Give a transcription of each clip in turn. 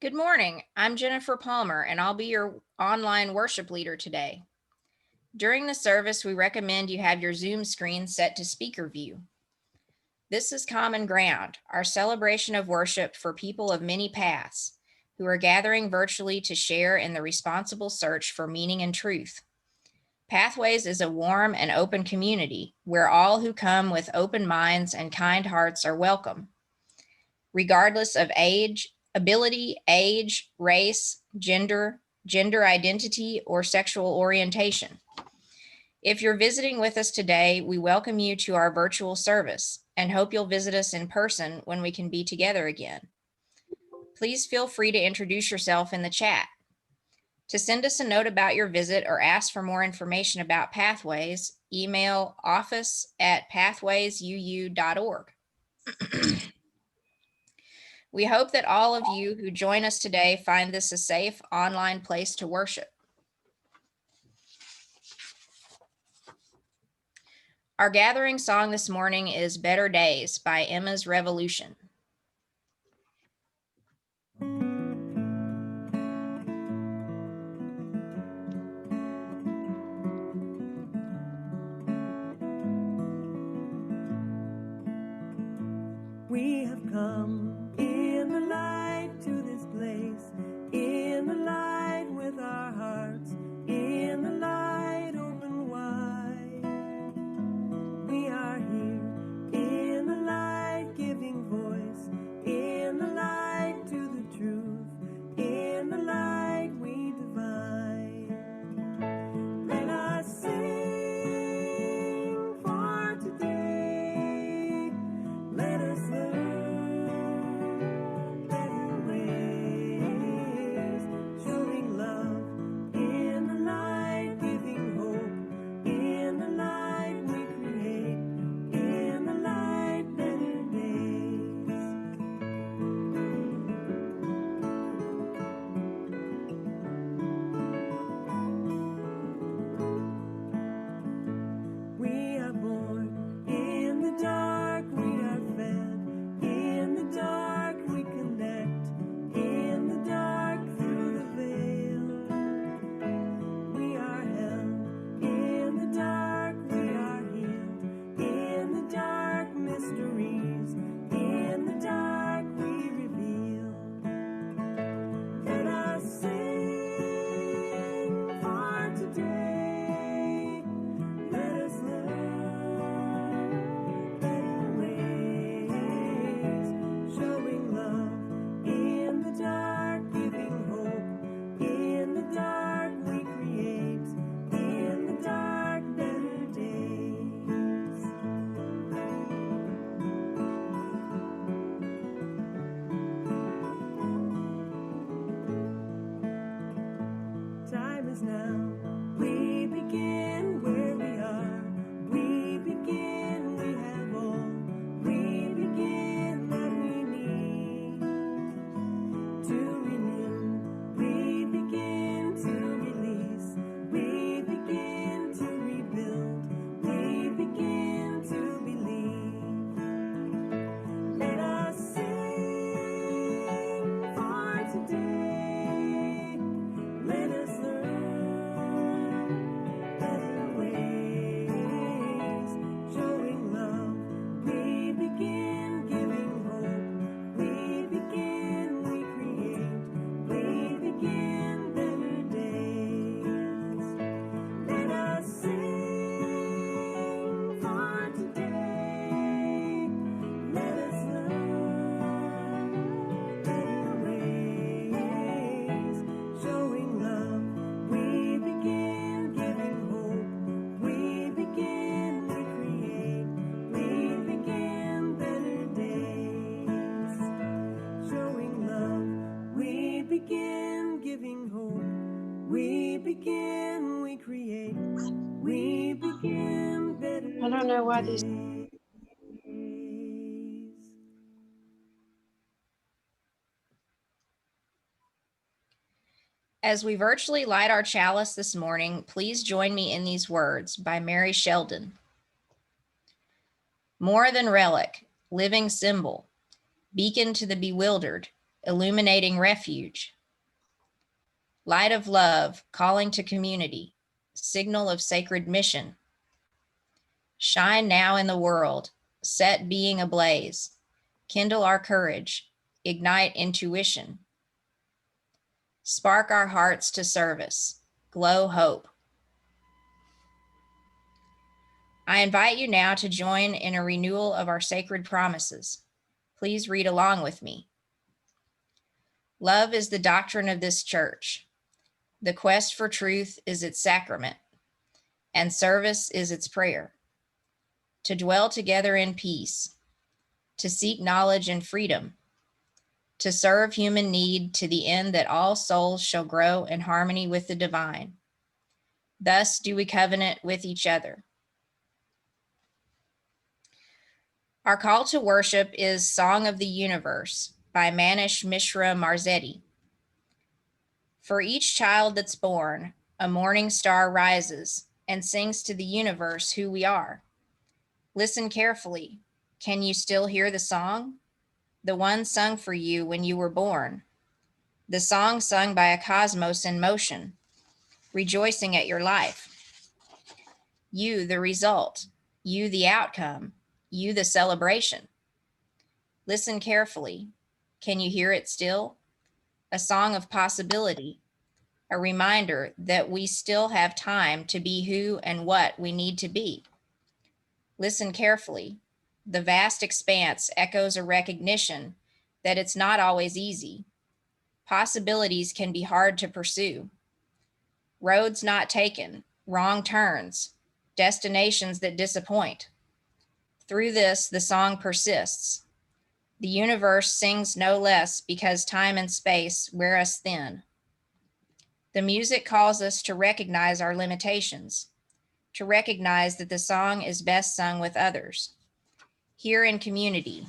Good morning. I'm Jennifer Palmer, and I'll be your online worship leader today. During the service, we recommend you have your Zoom screen set to speaker view. This is Common Ground, our celebration of worship for people of many paths who are gathering virtually to share in the responsible search for meaning and truth. Pathways is a warm and open community where all who come with open minds and kind hearts are welcome, regardless of age, ability, age, race, gender identity, or sexual orientation. If you're visiting with us today, we welcome you to our virtual service and hope you'll visit us in person when we can be together again. Please feel free to introduce yourself in the chat. To send us a note about your visit or ask for more information about Pathways, email office@pathwaysuu.org. We hope that all of you who join us today find this a safe online place to worship. Our gathering song this morning is Better Days by Emma's Revolution. We have come in the light to this place, in the light with our hearts, in the light open wide. We are here in the light giving voice, in the light to the truth, in the light we divide. Let us sing for today. Let us learn better ways, showing love in the light, giving hope in the light we create, in the light better days. We are born in the dark, we are fed in the dark, we connect in the dark through the veil. We are held in the dark, we are healed in the dark, mysteries in the dark we reveal. Let us sing for today. Let us learn better ways, showing love in the dark, giving hope in the dark we create, in the dark better days. Time is now. We begin where we are. We begin, we have all. We begin that we need to renew. We begin to release. We begin to rebuild. We begin to believe. Let us sing for today. Let us learn better ways, showing love. We begin giving hope. We begin, we create. We begin better days. Let us sing for today. Let us learn better ways, showing love. We begin giving hope. We begin, we create. We begin better days, showing love. We begin giving hope. We begin, we create. We begin better I don't know why these. days. As we virtually light our chalice this morning, please join me in these words by Mary Sheldon. More than relic, living symbol, beacon to the bewildered, illuminating refuge. Light of love, calling to community, signal of sacred mission. Shine now in the world, set being ablaze, kindle our courage, ignite intuition. Spark our hearts to service, glow hope. I invite you now to join in a renewal of our sacred promises. Please read along with me. Love is the doctrine of this church. The quest for truth is its sacrament, and service is its prayer. To dwell together in peace, to seek knowledge and freedom, to serve human need to the end that all souls shall grow in harmony with the divine. Thus do we covenant with each other. Our call to worship is Song of the Universe by Manish Mishra Marzetti. For each child that's born, a morning star rises and sings to the universe who we are. Listen carefully. Can you still hear the song? The one sung for you when you were born. The song sung by a cosmos in motion, rejoicing at your life. You, the result. You, the outcome. You, the celebration. Listen carefully. Can you hear it still? A song of possibility, a reminder that we still have time to be who and what we need to be. Listen carefully. The vast expanse echoes a recognition that it's not always easy. Possibilities can be hard to pursue. Roads not taken, wrong turns, destinations that disappoint. Through this, the song persists. The universe sings no less because time and space wear us thin. The music calls us to recognize our limitations, to recognize that the song is best sung with others, here in community,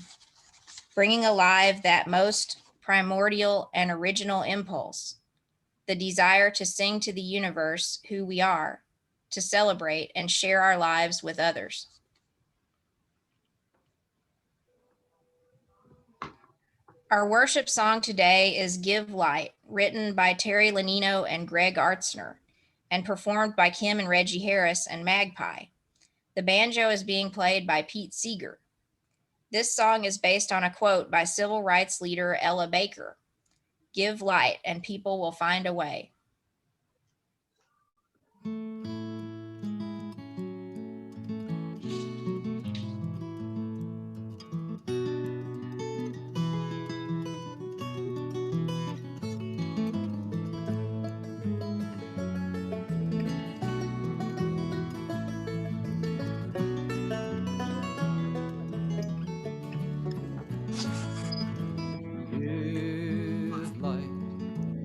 bringing alive that most primordial and original impulse, the desire to sing to the universe who we are, to celebrate and share our lives with others. Our worship song today is Give Light, written by Terry Lanino and Greg Artzner, and performed by Kim and Reggie Harris and Magpie. The banjo is being played by Pete Seeger. This song is based on a quote by civil rights leader Ella Baker. Give light and people will find a way. Give light,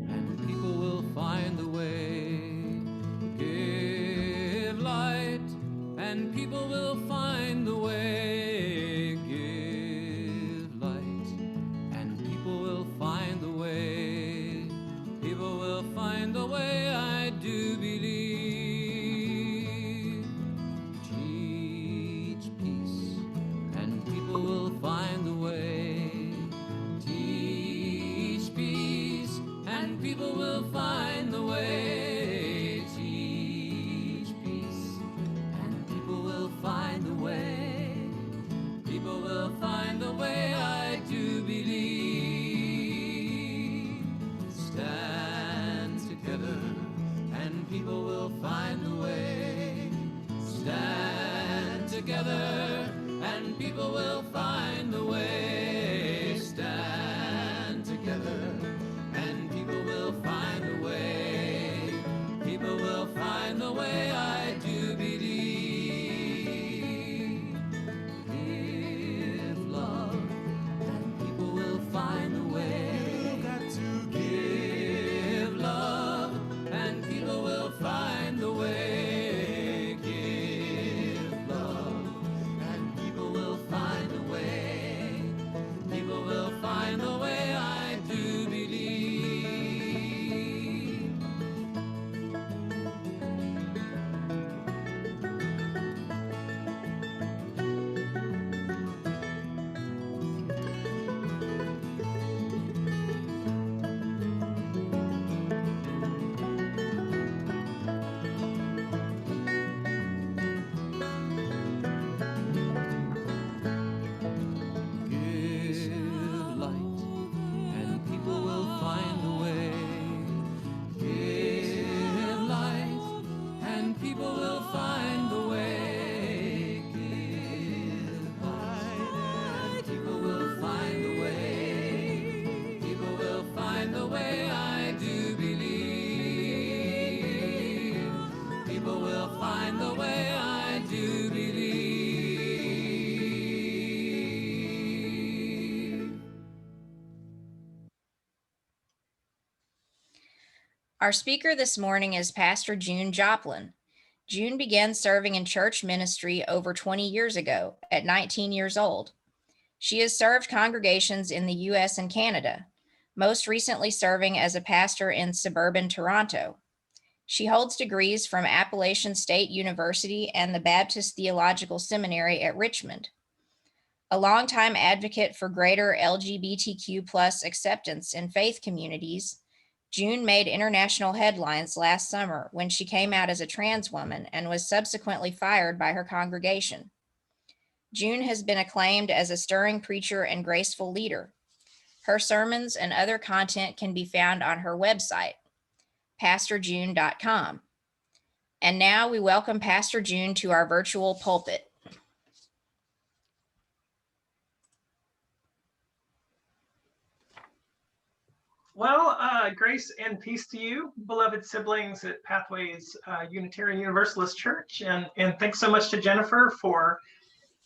and people will find the way. Give light, and people will find the way. Give light, and people will find the way. People will find the way, I do believe. Teach peace, and people will find the way. Teach peace, and people will find the way. Teach peace, and people will find the way. People will find the way, I do believe. Stand together, and people will find the way. Stand together, and people will find the way. Stand together, and people will find the way. People will find the way, I do believe. Give love, and people will find the way. Got to give love, and people will find the way. Give love, and people will find a way. people will find the way. Give light, people will find the way. People will find the way, I do believe. People will find the way, I do believe. Our speaker this morning is Pastor June Joplin. June began serving in church ministry over 20 years ago at 19 years old. She has served congregations in the U.S. and Canada, most recently serving as a pastor in suburban Toronto. She holds degrees from Appalachian State University and the Baptist Theological Seminary at Richmond. A longtime advocate for greater LGBTQ+ acceptance in faith communities, June made international headlines last summer when she came out as a trans woman and was subsequently fired by her congregation. June has been acclaimed as a stirring preacher and graceful leader. Her sermons and other content can be found on her website, pastorjune.com. And now we welcome Pastor June to our virtual pulpit. Well, grace and peace to you, beloved siblings at Pathways Unitarian Universalist Church. And thanks so much to Jennifer for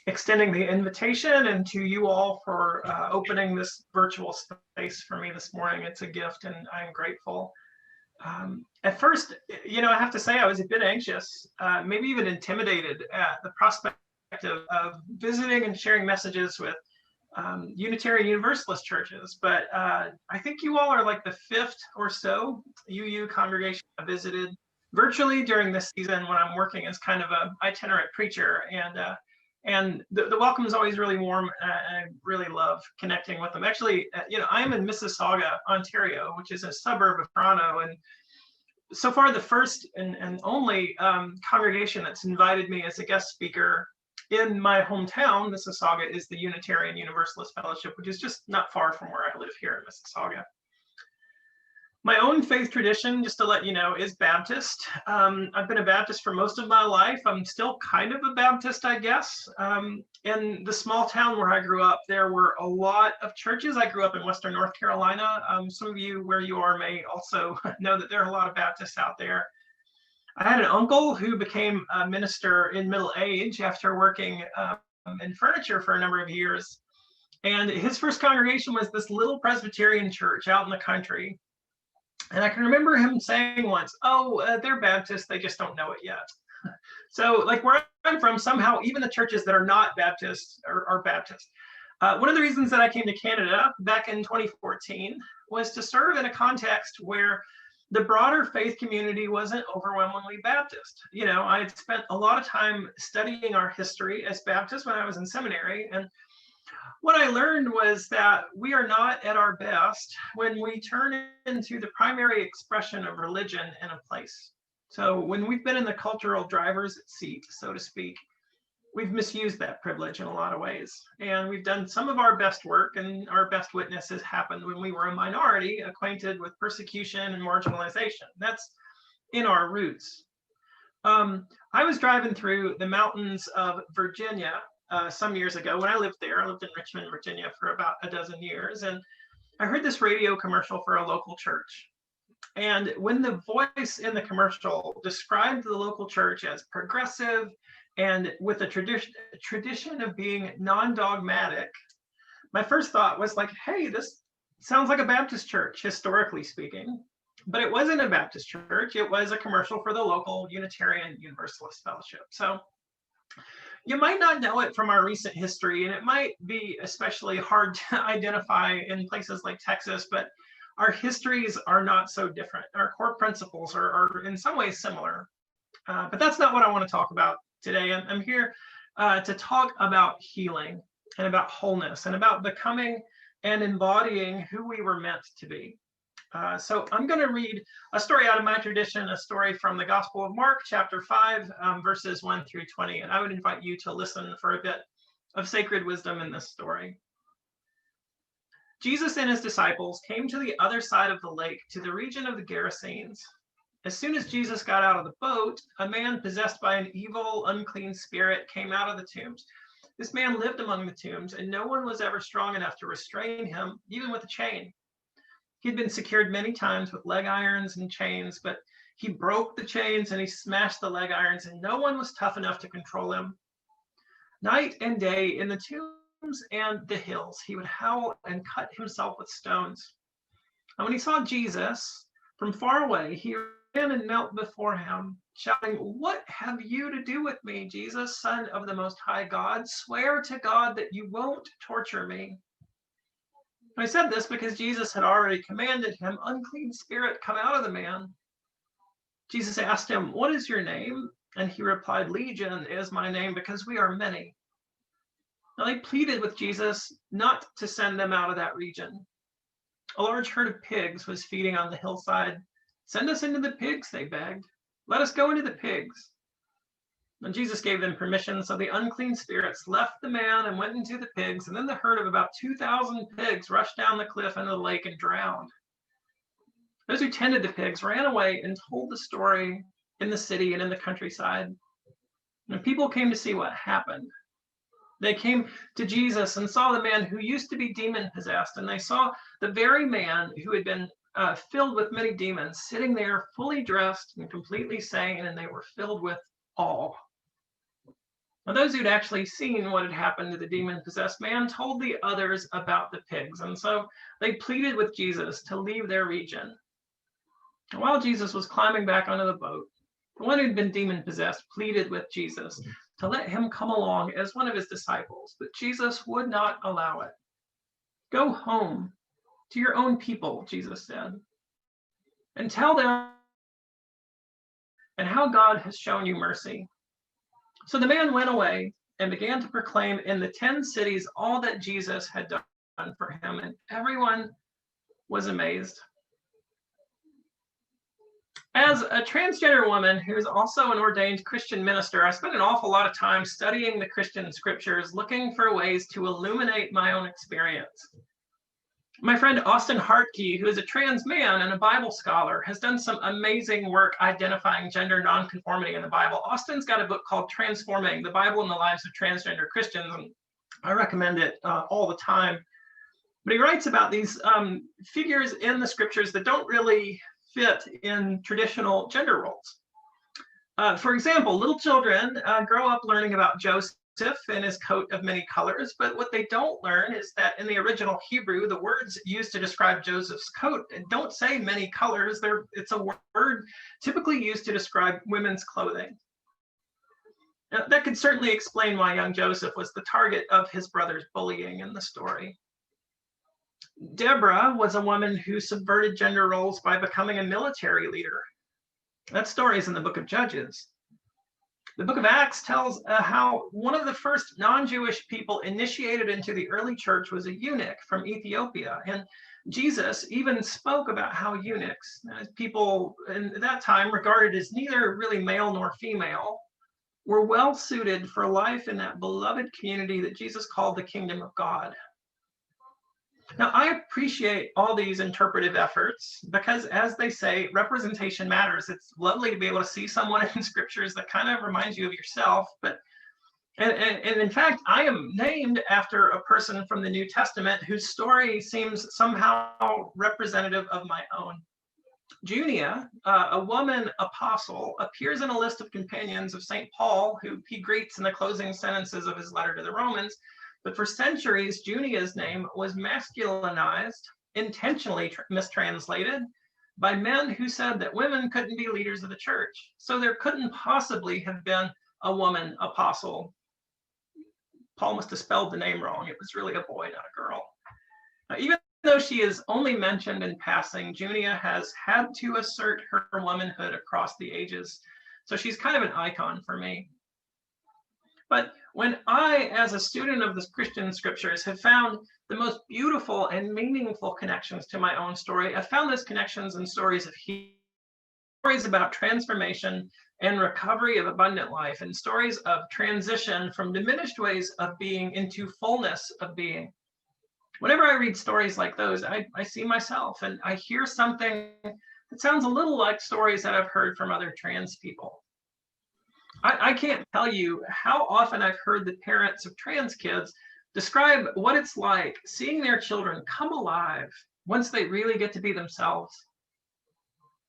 extending the invitation, and to you all for opening this virtual space for me this morning. It's a gift, and I'm grateful. At first, I have to say I was a bit anxious, maybe even intimidated at the prospect of visiting and sharing messages with Unitarian Universalist churches, but I think you all are like the fifth or so UU congregation I visited virtually during this season when I'm working as kind of an itinerant preacher, and the welcome is always really warm, and I really love connecting with them. Actually, I'm in Mississauga, Ontario, which is a suburb of Toronto, and so far the first and only congregation that's invited me as a guest speaker in my hometown, Mississauga, is the Unitarian Universalist Fellowship, which is just not far from where I live here in Mississauga. My own faith tradition, just to let you know, is Baptist. I've been a Baptist for most of my life. I'm still kind of a Baptist, I guess. In the small town where I grew up, there were a lot of churches. I grew up in Western North Carolina. Some of you where you are may also know that there are a lot of Baptists out there. I had an uncle who became a minister in middle age after working in furniture for a number of years. And his first congregation was this little Presbyterian church out in the country. And I can remember him saying once, they're Baptist, they just don't know it yet. So like where I'm from, somehow even the churches that are not Baptist are Baptist. One of the reasons that I came to Canada back in 2014 was to serve in a context where the broader faith community wasn't overwhelmingly Baptist. I had spent a lot of time studying our history as Baptists when I was in seminary. And what I learned was that we are not at our best when we turn into the primary expression of religion in a place. So when we've been in the cultural driver's seat, so to speak, we've misused that privilege in a lot of ways. And we've done some of our best work, and our best witness has happened when we were a minority acquainted with persecution and marginalization. That's in our roots. I was driving through the mountains of Virginia some years ago when I lived there. I lived in Richmond, Virginia for about a dozen years. And I heard this radio commercial for a local church. And when the voice in the commercial described the local church as progressive and with a tradition of being non-dogmatic, my first thought was like, hey, this sounds like a Baptist church, historically speaking. But it wasn't a Baptist church. It was a commercial for the local Unitarian Universalist Fellowship. So you might not know it from our recent history, and it might be especially hard to identify in places like Texas, but our histories are not so different. Our core principles are in some ways similar. But that's not what I want to talk about today. I'm here to talk about healing and about wholeness and about becoming and embodying who we were meant to be. So I'm going to read a story out of my tradition, a story from the Gospel of Mark, chapter 5, verses 1 through 20. And I would invite you to listen for a bit of sacred wisdom in this story. Jesus and his disciples came to the other side of the lake, to the region of the Gerasenes. As soon as Jesus got out of the boat, a man possessed by an evil, unclean spirit came out of the tombs. This man lived among the tombs, and no one was ever strong enough to restrain him, even with a chain. He'd been secured many times with leg irons and chains, but he broke the chains and he smashed the leg irons, and no one was tough enough to control him. Night and day in the tombs and the hills, he would howl and cut himself with stones. And when he saw Jesus from far away, he ran and knelt before him, shouting, "What have you to do with me, Jesus, Son of the Most High God? Swear to God that you won't torture me." I said this because Jesus had already commanded him, "Unclean spirit, come out of the man." Jesus asked him, "What is your name?" And he replied, "Legion is my name, because we are many." Now they pleaded with Jesus not to send them out of that region. A large herd of pigs was feeding on the hillside. "Send us into the pigs," they begged. "Let us go into the pigs." And Jesus gave them permission, so the unclean spirits left the man and went into the pigs, and then the herd of about 2,000 pigs rushed down the cliff into the lake and drowned. Those who tended the pigs ran away and told the story in the city and in the countryside. And people came to see what happened. They came to Jesus and saw the man who used to be demon-possessed, and they saw the very man who had been filled with many demons sitting there fully dressed and completely sane, and they were filled with awe. Now, those who'd actually seen what had happened to the demon-possessed man told the others about the pigs, and so they pleaded with Jesus to leave their region. And while Jesus was climbing back onto the boat, the one who'd been demon-possessed pleaded with Jesus to let him come along as one of his disciples, but Jesus would not allow it. "Go home to your own people," Jesus said, "and tell them and how God has shown you mercy." So the man went away and began to proclaim in the 10 cities all that Jesus had done for him, and everyone was amazed. As a transgender woman who's also an ordained Christian minister, I spent an awful lot of time studying the Christian scriptures, looking for ways to illuminate my own experience. My friend Austin Hartke, who is a trans man and a Bible scholar, has done some amazing work identifying gender nonconformity in the Bible. Austin's got a book called Transforming the Bible in the Lives of Transgender Christians, and I recommend it all the time. But he writes about these figures in the scriptures that don't really fit in traditional gender roles. For example, little children grow up learning about Joseph and his coat of many colors, but what they don't learn is that in the original Hebrew, the words used to describe Joseph's coat don't say many colors. It's a word typically used to describe women's clothing. Now, that could certainly explain why young Joseph was the target of his brother's bullying in the story. Deborah was a woman who subverted gender roles by becoming a military leader. That story is in the book of Judges. The book of Acts tells how one of the first non-Jewish people initiated into the early church was a eunuch from Ethiopia. And Jesus even spoke about how eunuchs, as people in that time regarded as neither really male nor female, were well suited for life in that beloved community that Jesus called the kingdom of God. Now, I appreciate all these interpretive efforts because, as they say, representation matters. It's lovely to be able to see someone in scriptures that kind of reminds you of yourself. And in fact, I am named after a person from the New Testament whose story seems somehow representative of my own. Junia, a woman apostle, appears in a list of companions of St. Paul, who he greets in the closing sentences of his letter to the Romans. But for centuries, Junia's name was masculinized, intentionally mistranslated, by men who said that women couldn't be leaders of the church. So there couldn't possibly have been a woman apostle. Paul must have spelled the name wrong. It was really a boy, not a girl. Even though she is only mentioned in passing, Junia has had to assert her womanhood across the ages. So she's kind of an icon for me. But when I, as a student of the Christian scriptures, have found the most beautiful and meaningful connections to my own story, I've found those connections in stories of healing, stories about transformation and recovery of abundant life, and stories of transition from diminished ways of being into fullness of being. Whenever I read stories like those, I see myself, and I hear something It sounds a little like stories that I've heard from other trans people. I can't tell you how often I've heard the parents of trans kids describe what it's like seeing their children come alive once they really get to be themselves.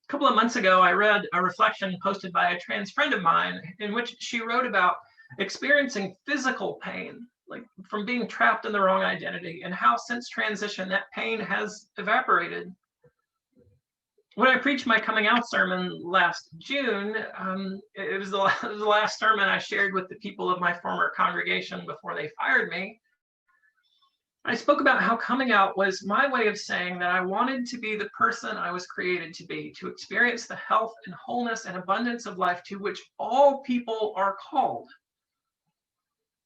A couple of months ago, I read a reflection posted by a trans friend of mine in which she wrote about experiencing physical pain, like from being trapped in the wrong identity, and how since transition that pain has evaporated. When I preached my coming out sermon last June, it was the last sermon I shared with the people of my former congregation before they fired me. I spoke about how coming out was my way of saying that I wanted to be the person I was created to be, to experience the health and wholeness and abundance of life to which all people are called.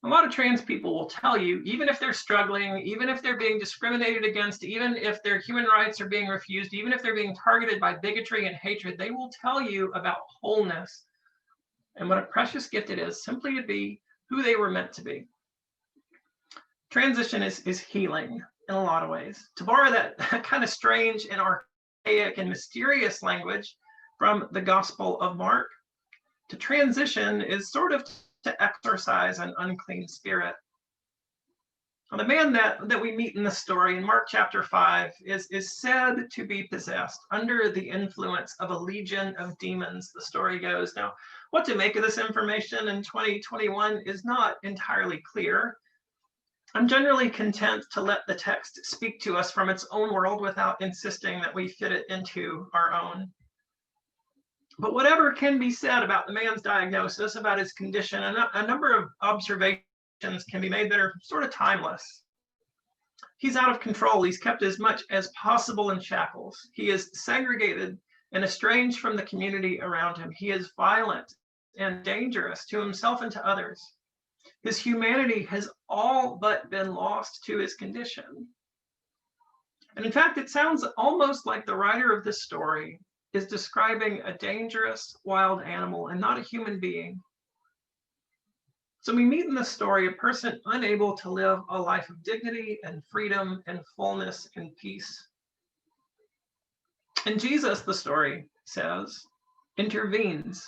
A lot of trans people will tell you, even if they're struggling, even if they're being discriminated against, even if their human rights are being refused, even if they're being targeted by bigotry and hatred, they will tell you about wholeness and what a precious gift it is simply to be who they were meant to be. Transition is healing in a lot of ways. To borrow that kind of strange and archaic and mysterious language from the Gospel of Mark, to transition is sort of to exorcise an unclean spirit. Now, the man that we meet in the story in Mark chapter 5 is said to be possessed under the influence of a legion of demons, the story goes. Now, what to make of this information in 2021 is not entirely clear. I'm generally content to let the text speak to us from its own world without insisting that we fit it into our own. But whatever can be said about the man's diagnosis, about his condition, a number of observations can be made that are sort of timeless. He's out of control. He's kept as much as possible in shackles. He is segregated and estranged from the community around him. He is violent and dangerous to himself and to others. His humanity has all but been lost to his condition. And in fact, it sounds almost like the writer of this story is describing a dangerous wild animal and not a human being. So we meet in this story a person unable to live a life of dignity and freedom and fullness and peace. And Jesus, the story says, intervenes.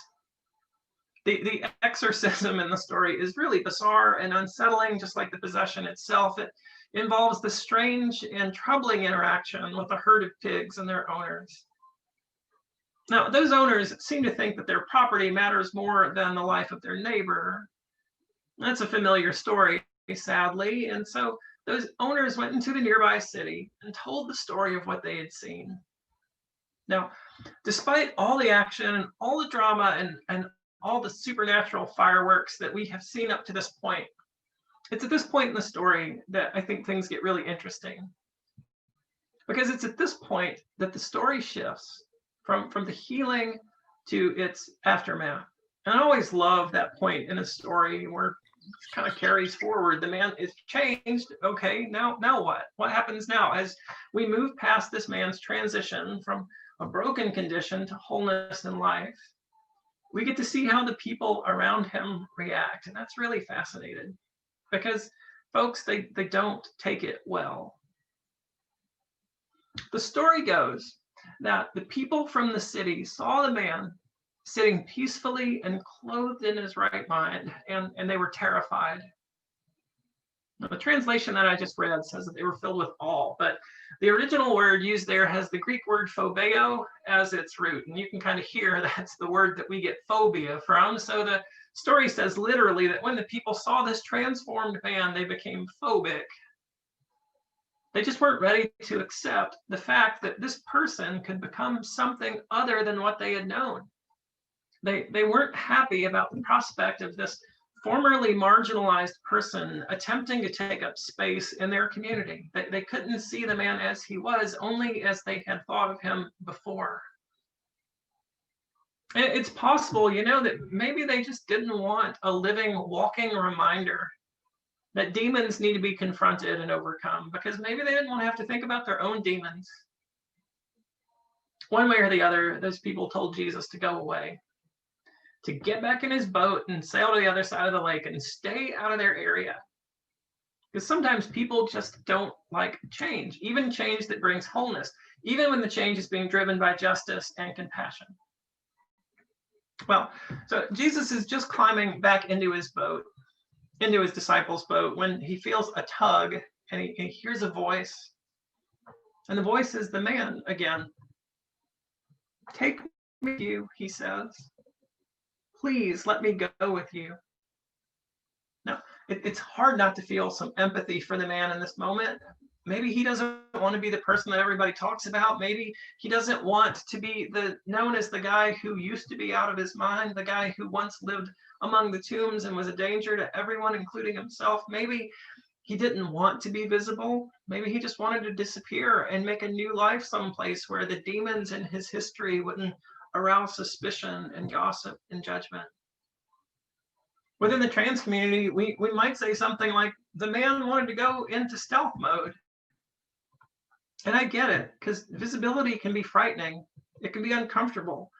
The exorcism in the story is really bizarre and unsettling, just like the possession itself. It involves the strange and troubling interaction with a herd of pigs and their owners. Now, those owners seem to think that their property matters more than the life of their neighbor. That's a familiar story, sadly. And so those owners went into the nearby city and told the story of what they had seen. Now, despite all the action and all the drama and all the supernatural fireworks that we have seen up to this point, it's at this point in the story that I think things get really interesting. Because it's at this point that the story shifts from the healing to its aftermath. And I always love that point in a story where it kind of carries forward. The man is changed. Okay, now what? What happens now as we move past this man's transition from a broken condition to wholeness in life? We get to see how the people around him react. And that's really fascinating because folks, they don't take it well. The story goes that the people from the city saw the man sitting peacefully and clothed in his right mind, and they were terrified. Now, the translation that I just read says that they were filled with awe, but the original word used there has the Greek word phobeo as its root, and you can kind of hear that's the word that we get phobia from. So the story says literally that when the people saw this transformed man, they became phobic. They just weren't ready to accept the fact that this person could become something other than what they had known. They weren't happy about the prospect of this formerly marginalized person attempting to take up space in their community. They couldn't see the man as he was, only as they had thought of him before. It's possible, that maybe they just didn't want a living, walking reminder that demons need to be confronted and overcome, because maybe they didn't want to have to think about their own demons. One way or the other, those people told Jesus to go away, to get back in his boat and sail to the other side of the lake and stay out of their area. Because sometimes people just don't like change, even change that brings wholeness, even when the change is being driven by justice and compassion. Well, so Jesus is just climbing back into his boat, into his disciples' boat, when he feels a tug and he hears a voice. And the voice is the man again. Take me with you, he says. Please let me go with you. Now, it's hard not to feel some empathy for the man in this moment. Maybe he doesn't want to be the person that everybody talks about. Maybe he doesn't want to be known as the guy who used to be out of his mind, the guy who once lived among the tombs and was a danger to everyone, including himself. Maybe he didn't want to be visible. Maybe he just wanted to disappear and make a new life someplace where the demons in his history wouldn't arouse suspicion and gossip and judgment. Within the trans community, we might say something like, the man wanted to go into stealth mode. And I get it, because visibility can be frightening. It can be uncomfortable.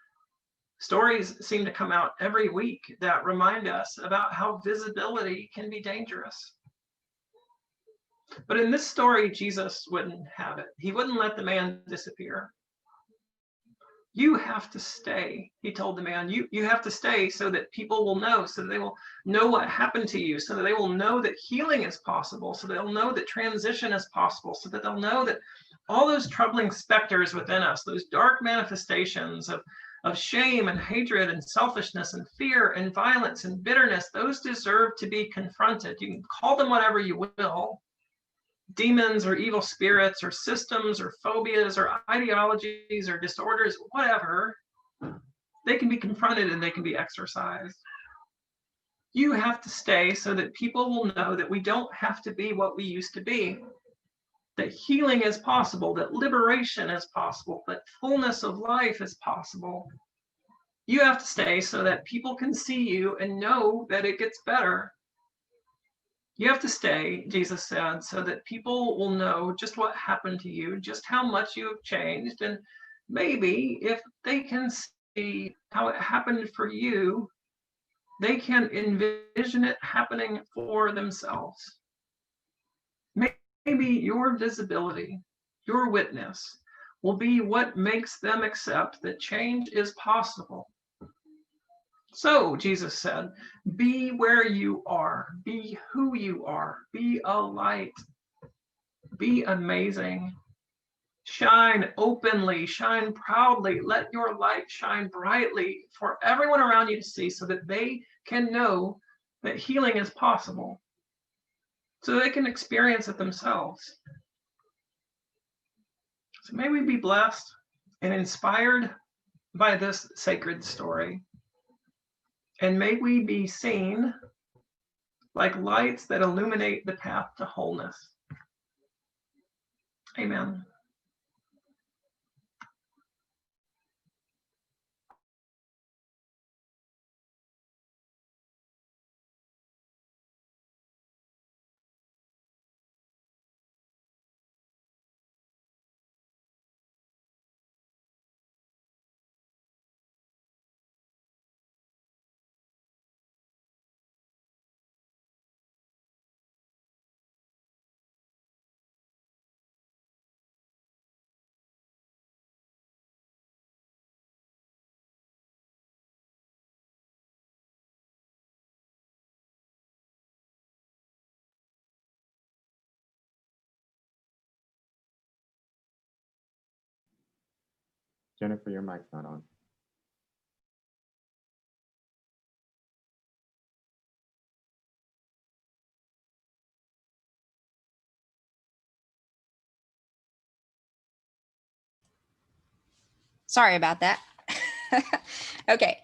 Stories seem to come out every week that remind us about how visibility can be dangerous. But in this story, Jesus wouldn't have it. He wouldn't let the man disappear. You have to stay, he told the man. You have to stay so that people will know, so that they will know what happened to you, so that they will know that healing is possible, so they'll know that transition is possible, so that they'll know that all those troubling specters within us, those dark manifestations of shame and hatred and selfishness and fear and violence and bitterness, those deserve to be confronted. You can call them whatever you will. Demons or evil spirits or systems or phobias or ideologies or disorders, whatever, they can be confronted and they can be exorcised. You have to stay so that people will know that we don't have to be what we used to be, that healing is possible, that liberation is possible, that fullness of life is possible. You have to stay so that people can see you and know that it gets better. You have to stay, Jesus said, so that people will know just what happened to you, just how much you have changed. And maybe if they can see how it happened for you, they can envision it happening for themselves. Maybe your visibility, your witness, will be what makes them accept that change is possible. So, Jesus said, be where you are, be who you are, be a light, be amazing, shine openly, shine proudly, let your light shine brightly for everyone around you to see, so that they can know that healing is possible, so they can experience it themselves. So may we be blessed and inspired by this sacred story. And may we be seen like lights that illuminate the path to wholeness. Amen. Jennifer, your mic's not on. Sorry about that. Okay.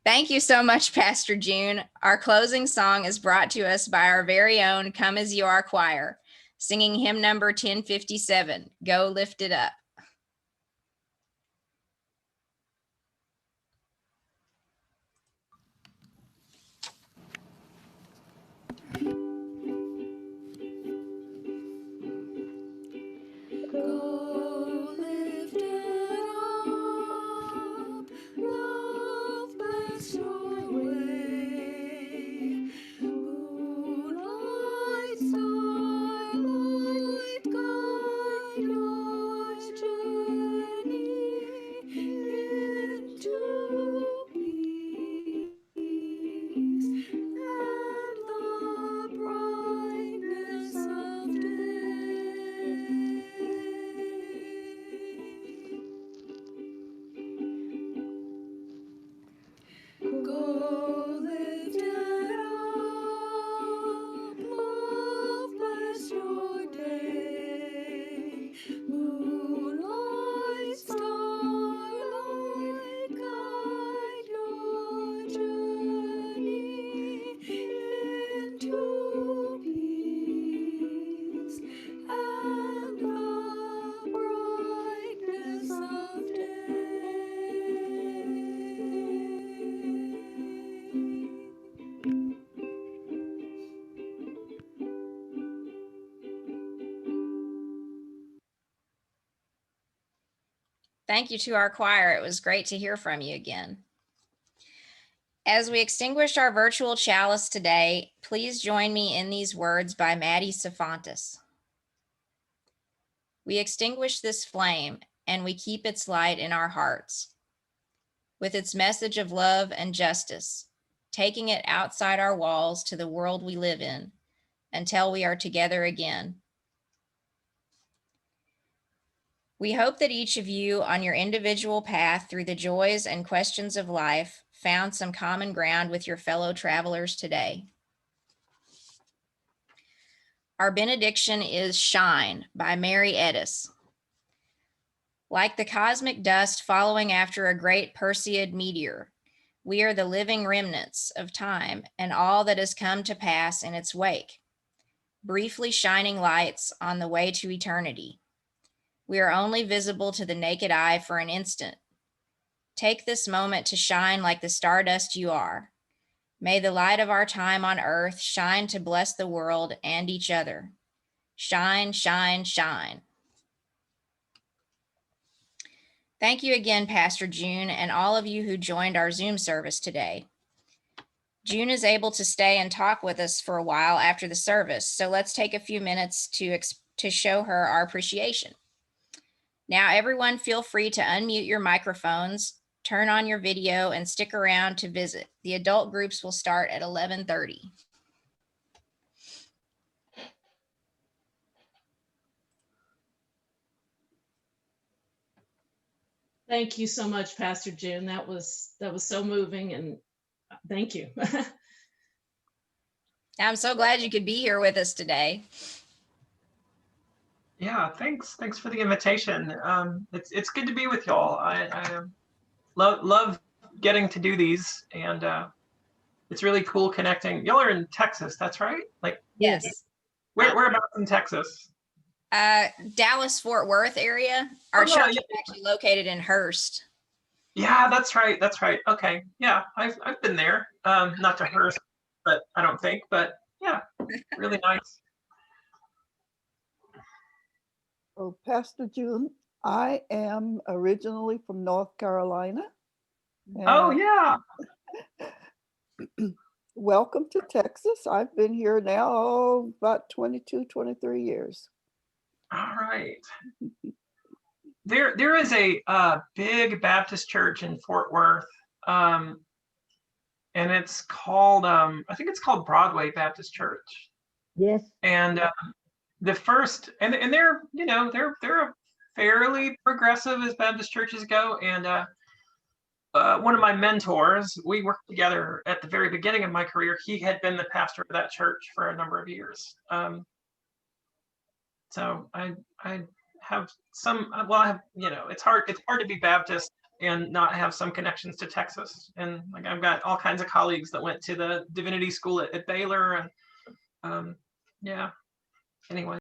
Thank you so much, Pastor June. Our closing song is brought to us by our very own Come As You Are choir, singing hymn number 1057, Go Lift It Up. Go lift it up, love bless your way. Moonlight, Thank you to our choir. It was great to hear from you again. As we extinguish our virtual chalice today, please join me in these words by Maddie Cefantis. We extinguish this flame and we keep its light in our hearts, with its message of love and justice, taking it outside our walls to the world we live in until we are together again. We hope that each of you on your individual path through the joys and questions of life found some common ground with your fellow travelers today. Our benediction is Shine by Mary Edis. Like the cosmic dust following after a great Perseid meteor, we are the living remnants of time and all that has come to pass in its wake, briefly shining lights on the way to eternity. We are only visible to the naked eye for an instant. Take this moment to shine like the stardust you are. May the light of our time on earth shine to bless the world and each other. Shine, shine, shine. Thank you again, Pastor June, and all of you who joined our Zoom service today. June is able to stay and talk with us for a while after the service, so let's take a few minutes to show her our appreciation. Now, everyone feel free to unmute your microphones, turn on your video, and stick around to visit. The adult groups will start at 11:30. Thank you so much, Pastor June. That was so moving, and thank you. I'm so glad you could be here with us today. Yeah, thanks for the invitation. It's good to be with y'all. I love getting to do these, and it's really cool connecting. Y'all are in Texas, that's right? Like, Yes. whereabouts in Texas? Dallas, Fort Worth area. Our Oh, yeah, church yeah. is actually located in Hurst. Yeah, that's right. Okay, yeah, I've been there. Not to Hearst, but I don't think. But yeah, really nice. Oh, Pastor June, I am originally from North Carolina. Oh, and yeah. Welcome to Texas. I've been here now about 22, 23 years. All right. There is a big Baptist church in Fort Worth, and it's called I think it's called Broadway Baptist Church. Yes. And the first, and they're they're fairly progressive as Baptist churches go. And one of my mentors, we worked together at the very beginning of my career. He had been the pastor of that church for a number of years. So I have some, well, I have, it's hard to be Baptist and not have some connections to Texas. And like, I've got all kinds of colleagues that went to the divinity school at Baylor, and yeah, anyway.